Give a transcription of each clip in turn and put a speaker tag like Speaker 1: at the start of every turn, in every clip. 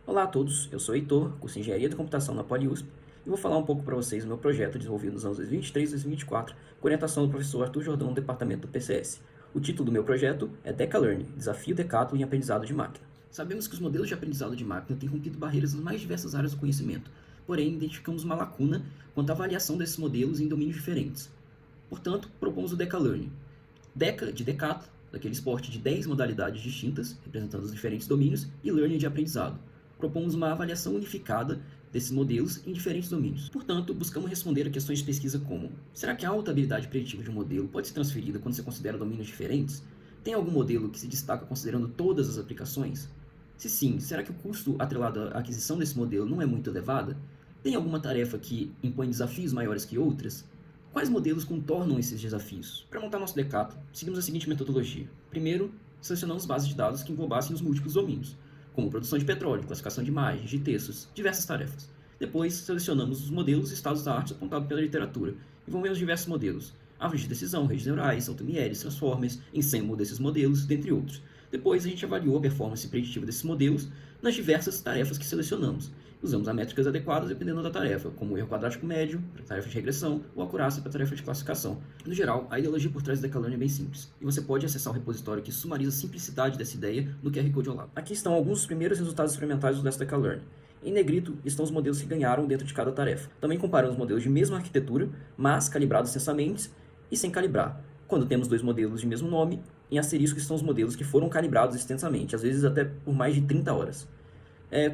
Speaker 1: Olá a todos, eu sou Heitor, curso de Engenharia da Computação na PoliUSP, e vou falar um pouco para vocês do meu projeto desenvolvido nos anos 2023 e 2024, com orientação do professor Arthur Jordão, do departamento do PCS. O título do meu projeto é DecaLearn, Desafio Decathlon em Aprendizado de Máquina. Sabemos que os modelos de aprendizado de máquina têm rompido barreiras nas mais diversas áreas do conhecimento, porém identificamos uma lacuna quanto à avaliação desses modelos em domínios diferentes. Portanto, propomos o DecaLearn. Deca, de Decathlon, daquele esporte de 10 modalidades distintas, representando os diferentes domínios, e Learning de aprendizado. Propomos uma avaliação unificada desses modelos em diferentes domínios. Portanto, buscamos responder a questões de pesquisa como: será que a alta habilidade preditiva de um modelo pode ser transferida quando se considera domínios diferentes? Tem algum modelo que se destaca considerando todas as aplicações? Se sim, será que o custo atrelado à aquisição desse modelo não é muito elevado? Tem alguma tarefa que impõe desafios maiores que outras? Quais modelos contornam esses desafios? Para montar nosso Decathlon, seguimos a seguinte metodologia. Primeiro, selecionamos bases de dados que englobassem os múltiplos domínios, como produção de petróleo, classificação de imagens, de textos, diversas tarefas. Depois, selecionamos os modelos e estados da arte apontados pela literatura. Envolvemos diversos modelos: árvores de decisão, redes neurais, automieres, transformers, ensemble desses modelos, dentre outros. Depois, a gente avaliou a performance preditiva desses modelos nas diversas tarefas que selecionamos. Usamos as métricas adequadas dependendo da tarefa, como o erro quadrático médio para tarefa de regressão ou acurácia para tarefa de classificação. No geral, a ideologia por trás da DecaLearn é bem simples, e você pode acessar o repositório que sumariza a simplicidade dessa ideia no QR Code ao lado. Aqui estão alguns dos primeiros resultados experimentais do DecaLearn. Em negrito estão os modelos que ganharam dentro de cada tarefa. Também comparamos os modelos de mesma arquitetura, mas calibrados extensamente e sem calibrar. Quando temos dois modelos de mesmo nome, em asterisco estão os modelos que foram calibrados extensamente, às vezes até por mais de 30 horas.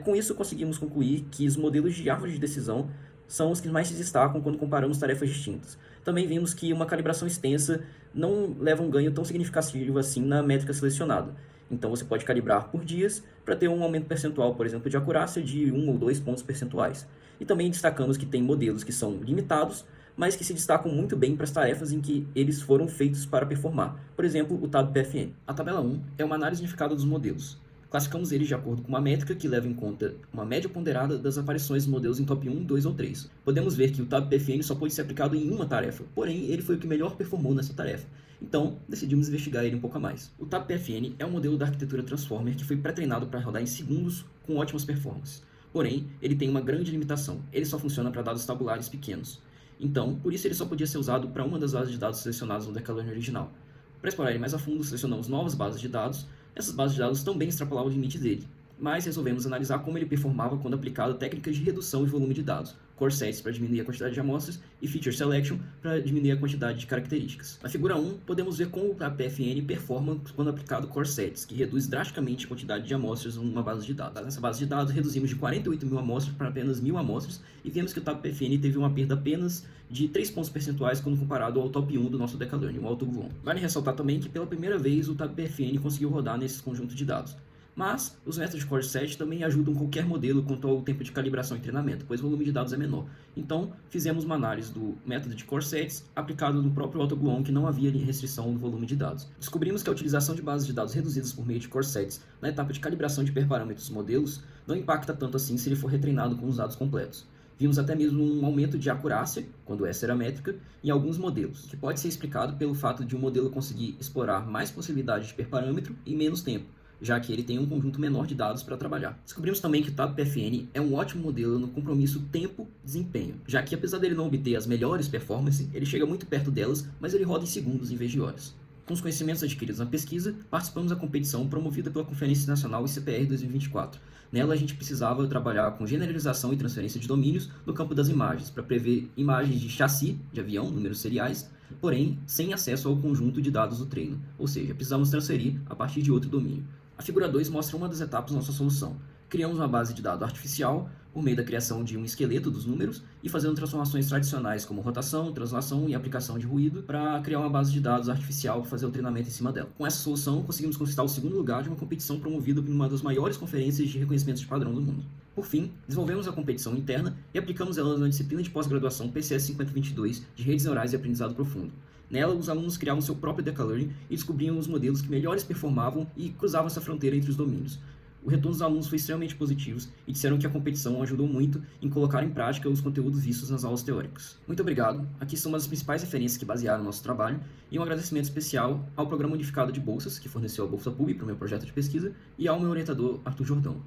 Speaker 1: Com isso, conseguimos concluir que os modelos de árvore de decisão são os que mais se destacam quando comparamos tarefas distintas. Também vimos que uma calibração extensa não leva um ganho tão significativo assim na métrica selecionada. Então, você pode calibrar por dias para ter um aumento percentual, por exemplo, de acurácia de 1 ou 2 pontos percentuais. E também destacamos que tem modelos que são limitados, mas que se destacam muito bem para as tarefas em que eles foram feitos para performar. Por exemplo, o TAB-PFN. A tabela 1 é uma análise unificada dos modelos. Classificamos eles de acordo com uma métrica que leva em conta uma média ponderada das aparições dos modelos em top 1, 2 ou 3. Podemos ver que o TAB-PFN só pode ser aplicado em uma tarefa, porém ele foi o que melhor performou nessa tarefa. Então, decidimos investigar ele um pouco a mais. O TAB-PFN é um modelo da arquitetura Transformer que foi pré-treinado para rodar em segundos com ótimas performances. Porém, ele tem uma grande limitação. Ele só funciona para dados tabulares pequenos. Então, por isso ele só podia ser usado para uma das bases de dados selecionadas no DecaLearn original. Para explorar ele mais a fundo, selecionamos novas bases de dados. Essas bases de dados também extrapolavam o limite dele, mas resolvemos analisar como ele performava quando aplicado técnicas de redução de volume de dados, core sets para diminuir a quantidade de amostras e feature selection para diminuir a quantidade de características. Na figura 1, podemos ver como a PFN performa quando aplicado core sets, que reduz drasticamente a quantidade de amostras em uma base de dados. Nessa base de dados, reduzimos de 48.000 amostras para apenas 1.000 amostras e vemos que o TAB-PFN teve uma perda apenas de 3 pontos percentuais quando comparado ao top 1 do nosso DecaLearn, o AutoGluon. Vale ressaltar também que pela primeira vez o TAB-PFN conseguiu rodar nesse conjunto de dados. Mas os métodos de core set também ajudam qualquer modelo quanto ao tempo de calibração e treinamento, pois o volume de dados é menor. Então, fizemos uma análise do método de core sets aplicado no próprio AutoGluon, que não havia restrição do volume de dados. Descobrimos que a utilização de bases de dados reduzidas por meio de core sets na etapa de calibração de hiperparâmetros dos modelos não impacta tanto assim se ele for retreinado com os dados completos. Vimos até mesmo um aumento de acurácia, quando essa era a métrica, em alguns modelos, que pode ser explicado pelo fato de um modelo conseguir explorar mais possibilidades de hiperparâmetro em menos tempo, já que ele tem um conjunto menor de dados para trabalhar. Descobrimos também que o TAB-PFN é um ótimo modelo no compromisso tempo-desempenho, já que apesar dele não obter as melhores performances, ele chega muito perto delas, mas ele roda em segundos em vez de horas. Com os conhecimentos adquiridos na pesquisa, participamos da competição promovida pela Conferência Nacional ICPR 2024. Nela, a gente precisava trabalhar com generalização e transferência de domínios no campo das imagens, para prever imagens de chassi de avião, números seriais, porém sem acesso ao conjunto de dados do treino, ou seja, precisamos transferir a partir de outro domínio. A figura 2 mostra uma das etapas da nossa solução. Criamos uma base de dados artificial por meio da criação de um esqueleto dos números e fazendo transformações tradicionais como rotação, translação e aplicação de ruído para criar uma base de dados artificial para fazer o treinamento em cima dela. Com essa solução, conseguimos conquistar o segundo lugar de uma competição promovida por uma das maiores conferências de reconhecimento de padrão do mundo. Por fim, desenvolvemos a competição interna e aplicamos ela na disciplina de pós-graduação PCS 5022 de redes neurais e aprendizado profundo. Nela, os alunos criavam seu próprio DecaLearn e descobriam os modelos que melhores performavam e cruzavam essa fronteira entre os domínios. O retorno dos alunos foi extremamente positivo e disseram que a competição ajudou muito em colocar em prática os conteúdos vistos nas aulas teóricas. Muito obrigado, aqui são uma das principais referências que basearam o nosso trabalho e um agradecimento especial ao Programa Unificado de Bolsas, que forneceu a Bolsa PUB para o meu projeto de pesquisa, e ao meu orientador Arthur Jordão.